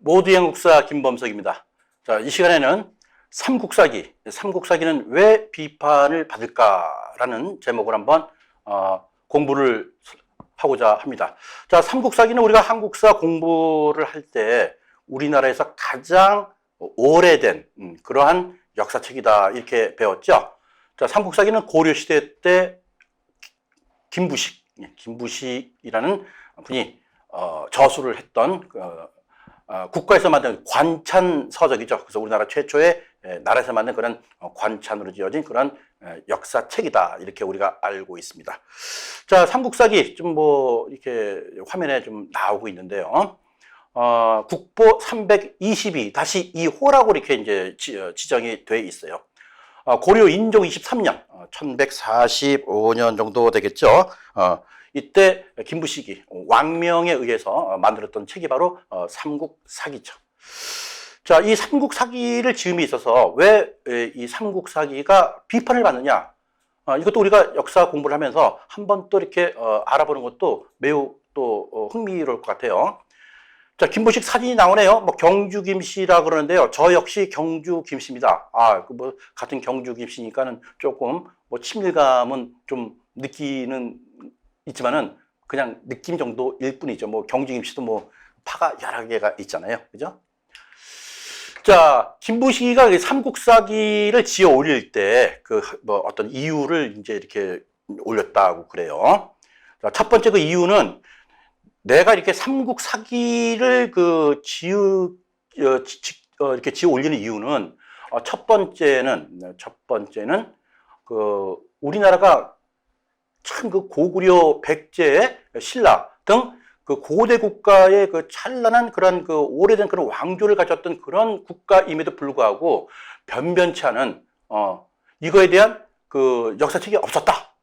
모두의 한국사 김범석입니다. 자, 이 시간에는 삼국사기는 왜 비판을 받을까라는 제목을 한번 공부를 하고자 합니다. 자, 삼국사기는 우리가 한국사 공부를 할 때 우리나라에서 가장 오래된 그러한 역사책이다 이렇게 배웠죠. 자, 삼국사기는 고려시대 때 김부식이라는 분이 저술을 했던 국가에서 만든 관찬 서적이죠. 그래서 우리나라 최초의 나라에서 만든 그런 관찬으로 지어진 그런 역사책이다 이렇게 우리가 알고 있습니다. 자, 삼국사기 좀 뭐 이렇게 화면에 좀 나오고 있는데요. 국보 322-2호라고 이렇게 이제 지정이 돼 있어요. 고려 인종 23년 1145년 정도 되겠죠. 이때 김부식이 왕명에 의해서 만들었던 책이 바로 삼국사기죠. 자, 이 삼국사기를 지음에 있어서 왜 이 삼국사기가 비판을 받느냐? 이것도 우리가 역사 공부를 하면서 한번 또 이렇게 알아보는 것도 매우 또 흥미로울 것 같아요. 자, 김부식 사진이 나오네요. 뭐 경주 김씨라 그러는데요. 저 역시 경주 김씨입니다. 그 뭐 같은 경주 김씨니까는 조금 뭐 친밀감은 좀 느끼는 있지만은 그냥 느낌 정도일 뿐이죠. 뭐 경주 김씨도 뭐 파가 여러 개가 있잖아요. 그죠? 자, 김부식이가 삼국사기를 지어 올릴 때 그 뭐 어떤 이유를 이제 이렇게 올렸다고 그래요. 자, 첫 번째 그 이유는 내가 이렇게 삼국사기를 이렇게 지어 올리는 이유는 첫 번째는 우리나라가 참 그 고구려, 백제, 신라 등 그 고대 국가의 그 찬란한 그런 그 오래된 그런 왕조를 가졌던 그런 국가임에도 불구하고 변변치 않은 이거에 대한 그 역사책이 없었다.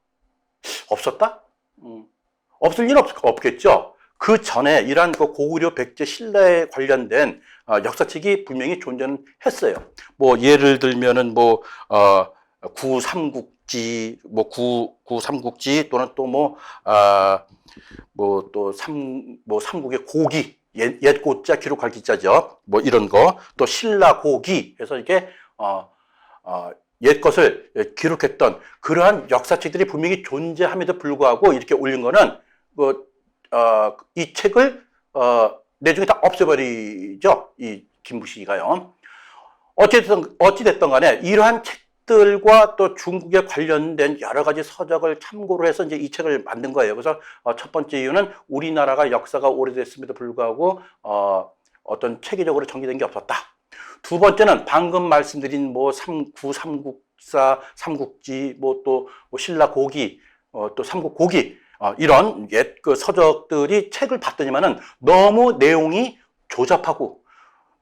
없을 리는 없겠죠. 그 전에 이러한 그 고구려, 백제, 신라에 관련된 역사책이 분명히 존재는 했어요. 뭐 예를 들면은 뭐 구삼국지, 뭐 구삼국지 또는 또 삼국의 고기, 옛 고자 기록할 기자죠. 뭐 이런 거, 또 신라 고기 해서 이렇게 옛 것을 기록했던 그러한 역사책들이 분명히 존재함에도 불구하고 이렇게 올린 거는 이 책을 내중에 다 없애버리죠. 이 김부식이가요. 어찌됐든 간에 이러한 책들과 또 중국에 관련된 여러 가지 서적을 참고로 해서 이제 이 책을 만든 거예요. 그래서 첫 번째 이유는 우리나라가 역사가 오래됐음에도 불구하고 어떤 체계적으로 정리된 게 없었다. 두 번째는 방금 말씀드린 뭐 구삼국사, 삼국지, 또 신라 고기, 또 삼국 고기 이런 옛 그 서적들이 책을 봤더니만은 너무 내용이 조잡하고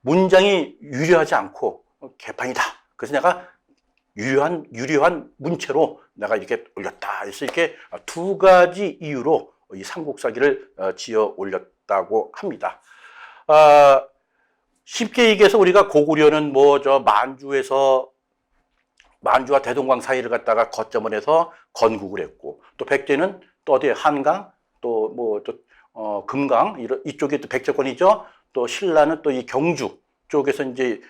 문장이 유려하지 않고 개판이다. 그래서 내가 유려한 문체로 내가 이렇게 올렸다. 그래서 이렇게 두 가지 이유로 이 삼국사기를 지어 올렸다고 합니다. 쉽게 얘기해서 우리가 고구려는 만주와 대동강 사이를 갖다가 거점을 해서 건국을 했고, 또 백제는 또 어디에 한강, 금강 이쪽에 또 백제권이죠. 또 신라는 또 이 경주 쪽에서 이제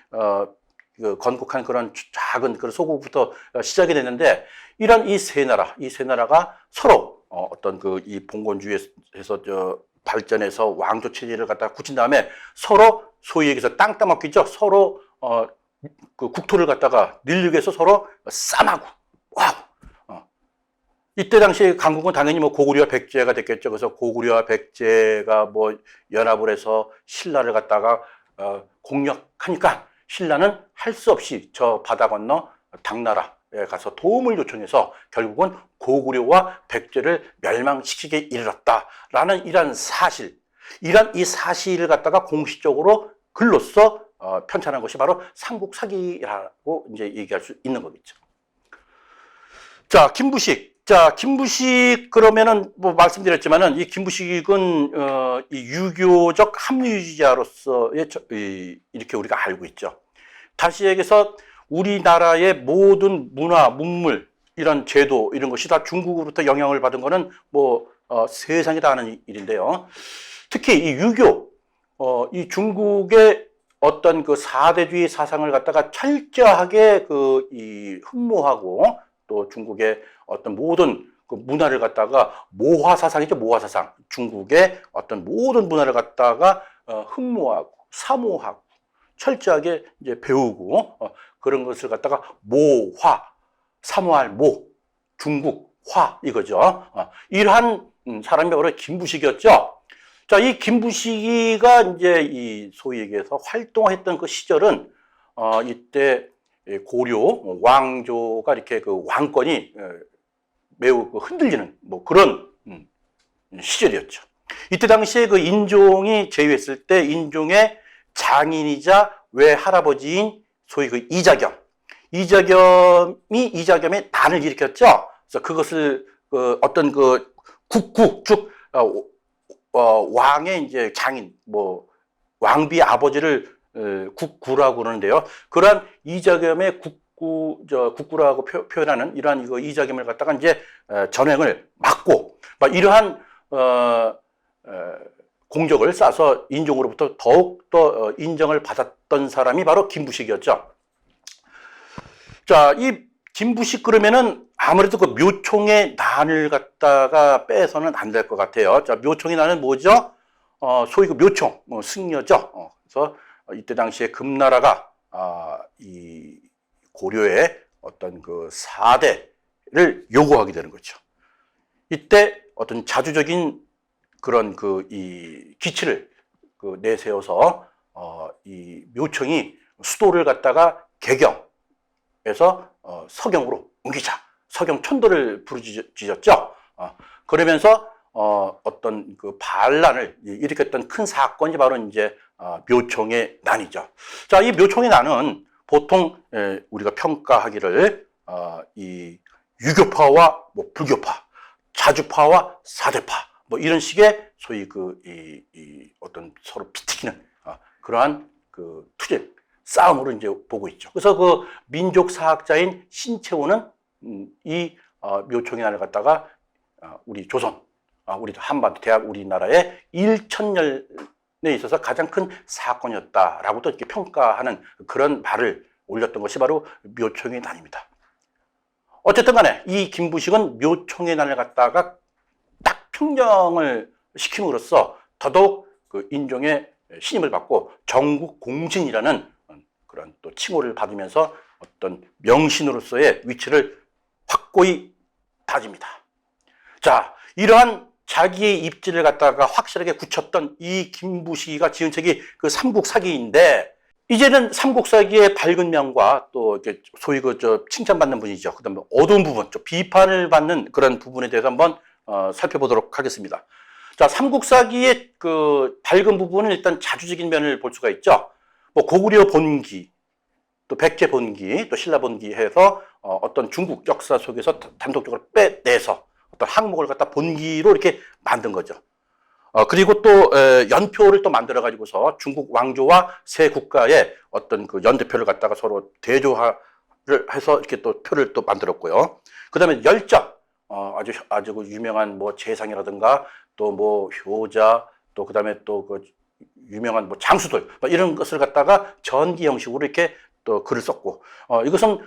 건국한 그런 작은 그런 소국부터 시작이 됐는데, 이런 이 세 나라가 서로 어떤 이 봉건주의에서 발전해서 왕조 체제를 갖다가 굳힌 다음에 서로 소위 얘기해서 땅 따먹기죠. 서로 그 국토를 갖다가 늘리기 위해서 서로 싸마고 이때 당시 강국은 당연히 뭐 고구려와 백제가 됐겠죠. 그래서 고구려와 백제가 뭐 연합을 해서 신라를 갖다가 공략하니까 신라는 할 수 없이 저 바다 건너 당나라에 가서 도움을 요청해서 결국은 고구려와 백제를 멸망시키게 이르렀다라는 이러한 이 사실을 갖다가 공식적으로 글로써 편찬한 것이 바로 삼국사기라고 이제 얘기할 수 있는 거겠죠. 자, 김부식 그러면은 뭐 말씀드렸지만은 이 김부식은 이 유교적 합리주의자로서의 이렇게 우리가 알고 있죠. 다시 얘기해서 우리나라의 모든 문화, 문물, 이런 제도 이런 것이 다 중국으로부터 영향을 받은 거는 세상이 다 아는 일인데요. 특히 이 유교 이 중국의 어떤 그 4대주의 사상을 갖다가 철저하게 흠모하고 또 중국의 어떤 모든 그 문화를 갖다가 모화 사상이죠, 모화 사상. 중국의 어떤 모든 문화를 갖다가 흠모하고 사모하고 철저하게 이제 배우고 그런 것을 갖다가 모화, 사모할 모, 중국화 이거죠. 이러한 사람이 바로 김부식이었죠. 자, 이 김부식이가 이제 이 소위 얘기해서 활동했던 그 시절은 이때 고려 왕조가 이렇게 그 왕권이 매우 흔들리는 뭐 그런 시절이었죠. 이때 당시에 그 인종이 제위했을 때 인종의 장인이자 외할아버지인 소위 그 이자겸이 이자겸의 난을 일으켰죠. 그래서 그것을 어떤 그 국구 즉 왕의 이제 장인 뭐 왕비의 아버지를 국구라고 그러는데요. 그러한 이자겸의 국구라고 표현하는 이러한 이거 이자겸을 갖다가 이제 전횡을 막고 이러한 공적을 쌓아서 인종으로부터 더욱더 인정을 받았던 사람이 바로 김부식이었죠. 자, 이 김부식 그러면은 아무래도 그 묘총의 난을 갖다가 빼서는 안 될 것 같아요. 자, 묘총의 난은 뭐죠? 소위 그 묘총, 승려죠. 그래서 이때 당시에 금나라가 이 고려의 어떤 그 4대를 요구하게 되는 거죠. 이때 어떤 자주적인 그런 이 기치를 내세워서 이 묘청이 수도를 갖다가 개경해서 서경으로 옮기자. 서경 천도를 부르짖었죠. 그러면서 어떤 그 반란을 일으켰던 큰 사건이 바로 이제 묘청의 난이죠. 자, 이 묘청의 난은 보통 우리가 평가하기를 이 유교파와 뭐 불교파, 자주파와 사대파 뭐 이런 식의 소위 어떤 서로 피튀기는 그러한 그 투쟁 싸움으로 이제 보고 있죠. 그래서 그 민족 사학자인 신채호는 이 묘총의 난을 갖다가 우리 조선, 우리 한반도 대학 우리나라의 일천년에 있어서 가장 큰 사건이었다라고 또 이렇게 평가하는 그런 말을 올렸던 것이 바로 묘총의 난입니다. 어쨌든 간에 이 김부식은 묘총의 난을 갖다가 딱 평정을 시킴으로써 더더욱 그 인종의 신임을 받고 정국 공신이라는 그런 또 칭호를 받으면서 어떤 명신으로서의 위치를 확고히 다집니다. 자, 이러한 자기의 입지를 갖다가 확실하게 굳혔던 이 김부식이가 지은 책이 그 삼국사기인데, 이제는 삼국사기의 밝은 면과 또 이렇게 소위 칭찬받는 분이죠. 그 다음에 어두운 부분, 좀 비판을 받는 그런 부분에 대해서 한번 살펴보도록 하겠습니다. 자, 삼국사기의 그 밝은 부분은 일단 자주적인 면을 볼 수가 있죠. 뭐 고구려 본기, 또 백제 본기, 또 신라 본기 해서 어떤 중국 역사 속에서 단독적으로 빼내서 어떤 항목을 갖다 본기로 이렇게 만든 거죠. 그리고 또 연표를 또 만들어 가지고서 중국 왕조와 세 국가의 어떤 그 연대표를 갖다가 서로 대조를 해서 이렇게 또 표를 또 만들었고요. 그다음에 열적, 아주 그 유명한 뭐 재상이라든가 또 뭐 효자, 또 그다음에 또 그 유명한 뭐 장수들 이런 것을 갖다가 전기 형식으로 이렇게 또 글을 썼고, 이것은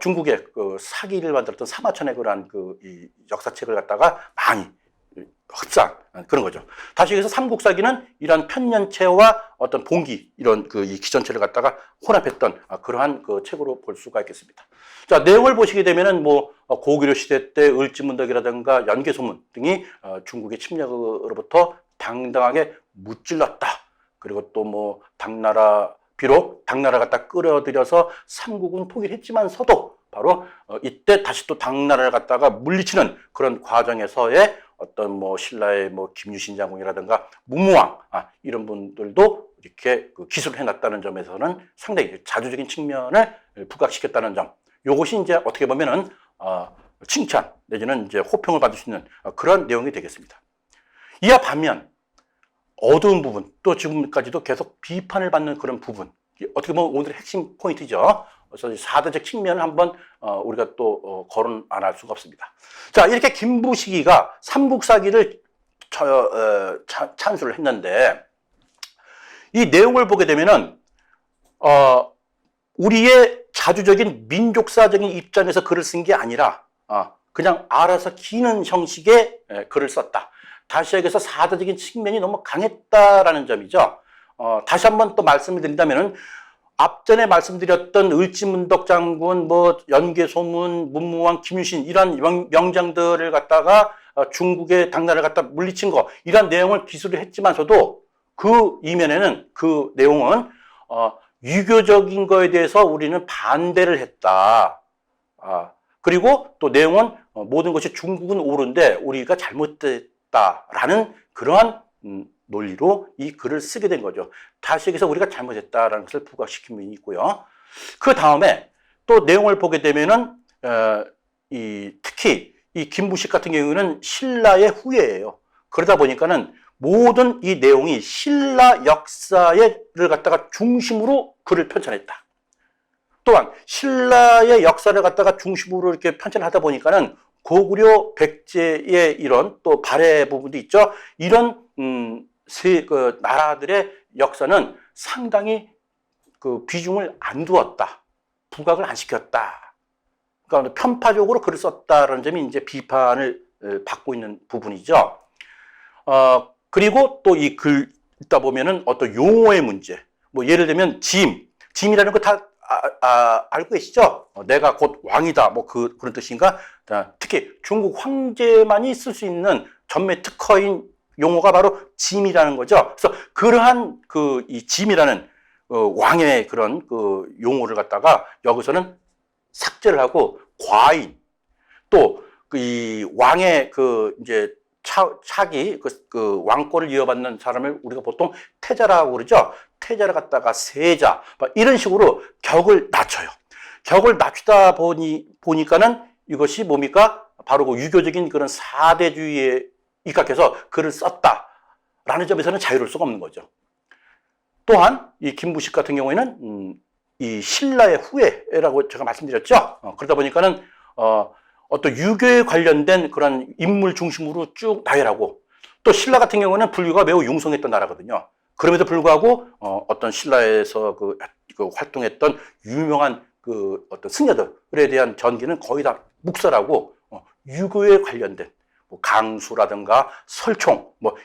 중국의 그 사기를 만들었던 사마천의 그러한 이 역사책을 갖다가 많이 흡사한 그런 거죠. 다시 여기서 삼국사기는 이러한 편년체와 어떤 본기, 이런 이 기전체를 갖다가 혼합했던 그러한 그 책으로 볼 수가 있겠습니다. 자, 내용을 보시게 되면은 뭐 고구려 시대 때 을지문덕이라든가 연개소문 등이 중국의 침략으로부터 당당하게 무찔렀다. 그리고 또 뭐 비록 당나라 갖다 끌어들여서 삼국은 포기를 했지만서도 바로 이때 다시 또 당나라를 갖다가 물리치는 그런 과정에서의 어떤 뭐 신라의 뭐 김유신 장군이라든가 문무왕 이런 분들도 이렇게 기술을 해놨다는 점에서는 상당히 자주적인 측면을 부각시켰다는 점. 요것이 이제 어떻게 보면은 칭찬 내지는 이제 호평을 받을 수 있는 그런 내용이 되겠습니다. 이와 반면 어두운 부분, 또 지금까지도 계속 비판을 받는 그런 부분, 어떻게 보면 오늘의 핵심 포인트죠. 그래서 4대적 측면을 한번 우리가 또 거론 안 할 수가 없습니다. 자, 이렇게 김부식이가 삼국사기를 찬수를 했는데, 이 내용을 보게 되면은 우리의 자주적인 민족사적인 입장에서 글을 쓴 게 아니라 그냥 알아서 기는 형식의 글을 썼다. 다시 얘기해서 사도적인 측면이 너무 강했다라는 점이죠. 다시 한번 또 말씀을 드린다면은 앞전에 말씀드렸던 을지문덕 장군, 뭐 연개소문, 문무왕, 김유신 이런 명장들을 갖다가 중국의 당나라를 갖다 물리친 거 이런 내용을 기술을 했지만서도 그 이면에는 그 내용은 유교적인 거에 대해서 우리는 반대를 했다. 그리고 또 내용은 모든 것이 중국은 옳은데 우리가 잘못됐다라는 그러한 논리로 이 글을 쓰게 된 거죠. 다시 얘기해서 우리가 잘못했다라는 것을 부각시킨 면이 있고요. 그 다음에 또 내용을 보게 되면은 특히 이 김부식 같은 경우는 신라의 후예예요. 그러다 보니까는 모든 이 내용이 신라 역사를 갖다가 중심으로 글을 편찬했다. 또한 신라의 역사를 갖다가 중심으로 이렇게 편찬하다 보니까는 고구려 백제의 이런 또 발해 부분도 있죠. 이런 그 나라들의 역사는 상당히 그 비중을 안 두었다. 부각을 안 시켰다. 그러니까 편파적으로 글을 썼다라는 점이 이제 비판을 받고 있는 부분이죠. 그리고 또 이 글 읽다 보면은 어떤 용어의 문제. 뭐 예를 들면 짐이라는 거 다 알고 계시죠? 내가 곧 왕이다. 뭐 그런 뜻인가? 특히 중국 황제만이 쓸 수 있는 전매 특허인 용어가 바로 짐이라는 거죠. 그래서 그러한 이 짐이라는 왕의 그런 그 용어를 갖다가 여기서는 삭제를 하고 과인 또 이 왕의 그 이제 차기 그 왕권을 이어받는 사람을 우리가 보통 태자라고 그러죠. 태자를 갖다가 세자 이런 식으로 격을 낮춰요. 격을 낮추다 보니까는 이것이 뭡니까? 바로 그 유교적인 그런 사대주의에 입각해서 글을 썼다라는 점에서는 자유로울 수가 없는 거죠. 또한 이 김부식 같은 경우에는 이 신라의 후예라고 제가 말씀드렸죠. 그러다 보니까는 어떤 유교에 관련된 그런 인물 중심으로 쭉 나열하고 또 신라 같은 경우는 불교가 매우 융성했던 나라거든요. 그럼에도 불구하고 어떤 신라에서 그 활동했던 유명한 그 어떤 승려들에 대한 전기는 거의 다 묵살하고 유교에 관련된 뭐 강수라든가 설총 뭐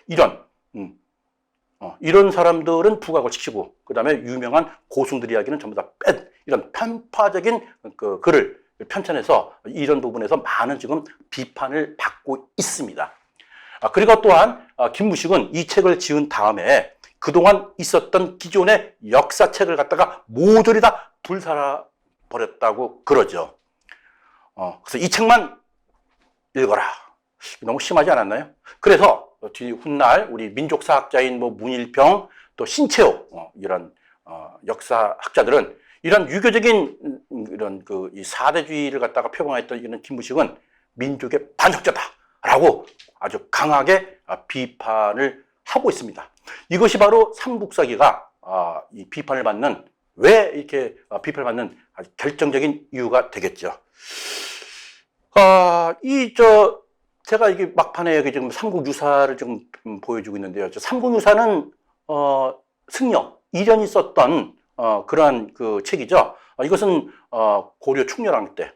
이런 사람들은 부각을 시키고 그다음에 유명한 고승들 이야기는 전부 다 뺀 이런 편파적인 그 글을 편찬해서 이런 부분에서 많은 지금 비판을 받고 있습니다. 그리고 또한 김무식은 이 책을 지은 다음에 그동안 있었던 기존의 역사책을 갖다가 모조리 다 불살아 버렸다고 그러죠. 그래서 이 책만 읽어라. 너무 심하지 않았나요? 그래서 훗날 우리 민족사학자인 뭐 문일평 또 신채호 이런 역사학자들은 이런 유교적인 이런 이 사대주의를 갖다가 표방했던 이런 김무식은 민족의 반역자다라고 아주 강하게 비판을 하고 있습니다. 이것이 바로 삼국사기가 이 비판을 받는 왜 이렇게 비판을 받는 아주 결정적인 이유가 되겠죠. 제가 이게 막판에 여기 지금 삼국유사를 지금 보여주고 있는데요. 삼국유사는 승려 이련이 썼던 그러한 그 책이죠. 이것은 고려 충렬왕 때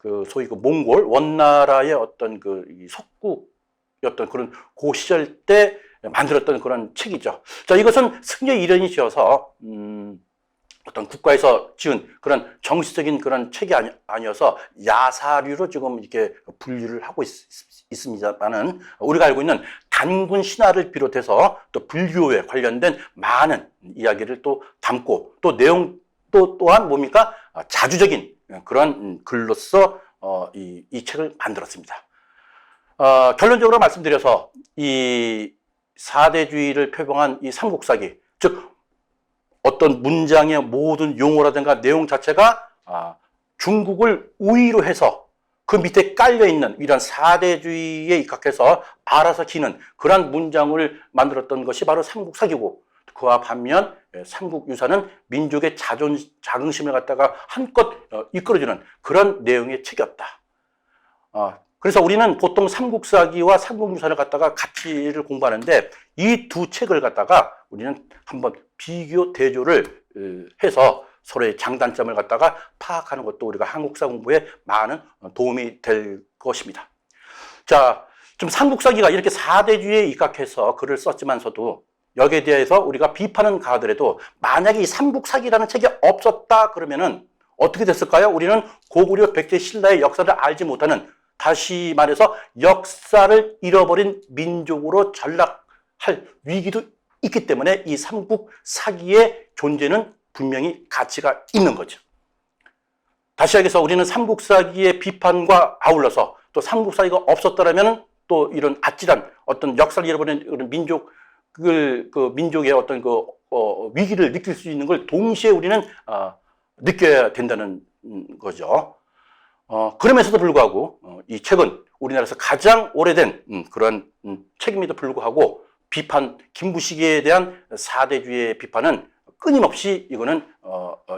그 소위 그 몽골 원나라의 어떤 이 속국이었던 그런 고 시절 때 만들었던 그런 책이죠. 자, 이것은 승려 이련이 지어서 어떤 국가에서 지은 그런 정식적인 그런 책이 아니어서 야사류로 지금 이렇게 분류를 하고 있습니다만은 우리가 알고 있는 단군 신화를 비롯해서 또 불교에 관련된 많은 이야기를 또 담고 또 내용 또한 뭡니까? 자주적인 그런 글로서 이 책을 만들었습니다. 결론적으로 말씀드려서 이 사대주의를 표방한 이 삼국사기, 즉 어떤 문장의 모든 용어라든가 내용 자체가 중국을 우위로 해서 그 밑에 깔려있는 이런 사대주의에 입각해서 알아서 기는 그런 문장을 만들었던 것이 바로 삼국사기고 그와 반면 삼국유사는 민족의 자긍심을 갖다가 한껏 이끌어주는 그런 내용의 책이었다. 그래서 우리는 보통 삼국사기와 삼국유사를 갖다가 같이를 공부하는데 이 두 책을 갖다가 우리는 한번 비교 대조를 해서 서로의 장단점을 갖다가 파악하는 것도 우리가 한국사 공부에 많은 도움이 될 것입니다. 자, 좀 삼국사기가 이렇게 사대주의에 입각해서 글을 썼지만서도 여기에 대해서 우리가 비판은 가하더라도 만약에 이 삼국사기라는 책이 없었다 그러면은 어떻게 됐을까요? 우리는 고구려 백제 신라의 역사를 알지 못하는, 다시 말해서 역사를 잃어버린 민족으로 전락할 위기도 있기 때문에 이 삼국 사기의 존재는 분명히 가치가 있는 거죠. 다시 얘기해서 우리는 삼국 사기의 비판과 아울러서 또 삼국 사기가 없었더라면 또 이런 아찔한 어떤 역사를 잃어버린 그런 민족의 어떤 위기를 느낄 수 있는 걸 동시에 우리는 느껴야 된다는 거죠. 그러면서도 불구하고 이 책은 우리나라에서 가장 오래된 그런 책임에도 불구하고 김부식에 대한 사대주의의 비판은 끊임없이 이거는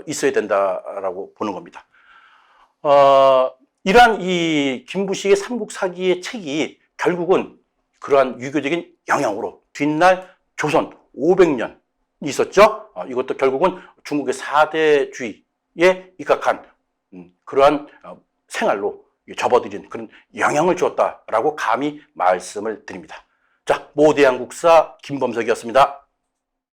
있어야 된다라고 보는 겁니다. 이러한 이 김부식의 삼국사기의 책이 결국은 그러한 유교적인 영향으로 뒷날 조선 500년 있었죠. 이것도 결국은 중국의 사대주의에 입각한 그러한 생활로 접어들인 그런 영향을 주었다라고 감히 말씀을 드립니다. 자, 모대한국사 김범석이었습니다.